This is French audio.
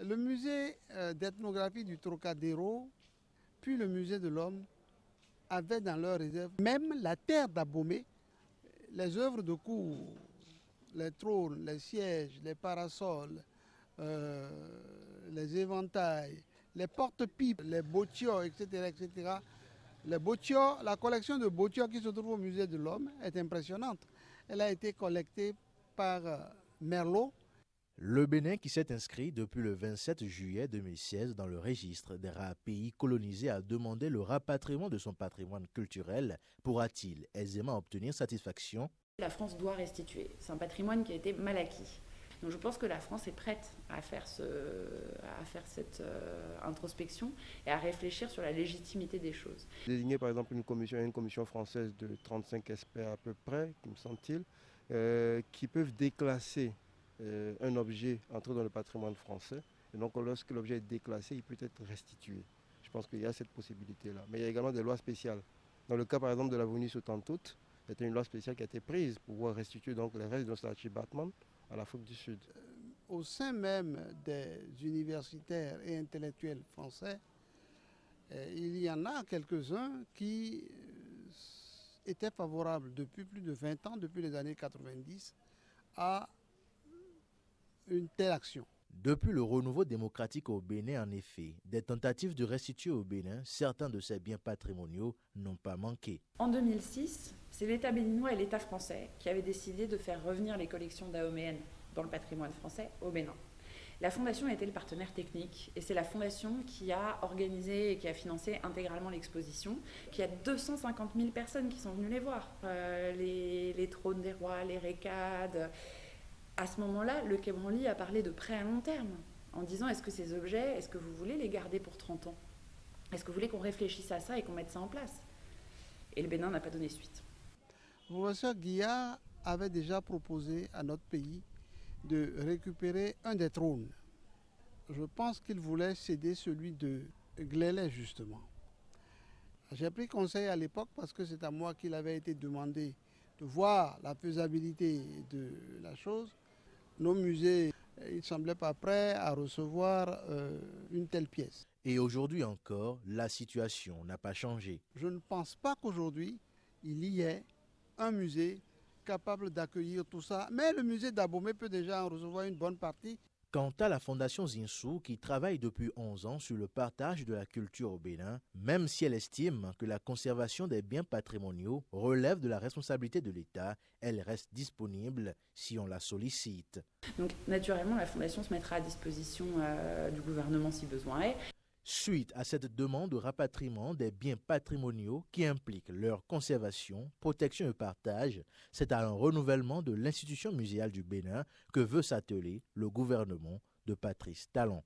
Le musée d'ethnographie du Trocadéro, puis le musée de l'Homme, avaient dans leur réserve même la terre d'Abomey, les œuvres de cour, les trônes, les sièges, les parasols, les éventails, les porte-pipes, les bottioles, etc., etc. Les bottioles, la collection de bottioles qui se trouve au musée de l'Homme est impressionnante. Elle a été collectée par Merlot. Le Bénin, qui s'est inscrit depuis le 27 juillet 2016 dans le registre des rares pays colonisés, a demandé le rapatriement de son patrimoine culturel. Pourra-t-il aisément obtenir satisfaction? La France doit restituer. C'est un patrimoine qui a été mal acquis. Donc je pense que la France est prête à faire cette introspection et à réfléchir sur la légitimité des choses. Désigner par exemple une commission française de 35 experts à peu près, me semble-t-il, qui peuvent déclasser un objet entré dans le patrimoine français. Et donc lorsque l'objet est déclassé, il peut être restitué. Je pense qu'il y a cette possibilité-là. Mais il y a également des lois spéciales. Dans le cas par exemple de l'avenue Sotantout, c'était une loi spéciale qui a été prise pour pouvoir restituer donc les restes de statue Batman à l'Afrique du Sud. Au sein même des universitaires et intellectuels français, il y en a quelques-uns qui étaient favorables depuis plus de 20 ans, depuis les années 90, à une telle action. Depuis le renouveau démocratique au Bénin, en effet, des tentatives de restituer au Bénin certains de ses biens patrimoniaux n'ont pas manqué. En 2006, c'est l'État béninois et l'État français qui avaient décidé de faire revenir les collections dahoméennes dans le patrimoine français au Bénin. La Fondation a été le partenaire technique et c'est la Fondation qui a organisé et qui a financé intégralement l'exposition. Il y a 250 000 personnes qui sont venues les voir. Les trônes des rois, les récades. À ce moment-là, le Quai Branly a parlé de prêt à long terme, en disant est-ce que ces objets, est-ce que vous voulez les garder pour 30 ans? Est-ce que vous voulez qu'on réfléchisse à ça et qu'on mette ça en place? Et le Bénin n'a pas donné suite. Le professeur Guillard avait déjà proposé à notre pays de récupérer un des trônes. Je pense qu'il voulait céder celui de Glélé, justement. J'ai pris conseil à l'époque parce que c'est à moi qu'il avait été demandé de voir la faisabilité de la chose. Nos musées, ils ne semblaient pas prêts à recevoir une telle pièce. Et aujourd'hui encore, la situation n'a pas changé. Je ne pense pas qu'aujourd'hui, il y ait un musée capable d'accueillir tout ça. Mais le musée d'Abomey peut déjà en recevoir une bonne partie. Quant à la Fondation Zinsou, qui travaille depuis 11 ans sur le partage de la culture au Bénin, même si elle estime que la conservation des biens patrimoniaux relève de la responsabilité de l'État, elle reste disponible si on la sollicite. Donc naturellement, la Fondation se mettra à disposition du gouvernement si besoin est. Suite à cette demande de rapatriement des biens patrimoniaux qui implique leur conservation, protection et partage, c'est à un renouvellement de l'institution muséale du Bénin que veut s'atteler le gouvernement de Patrice Talon.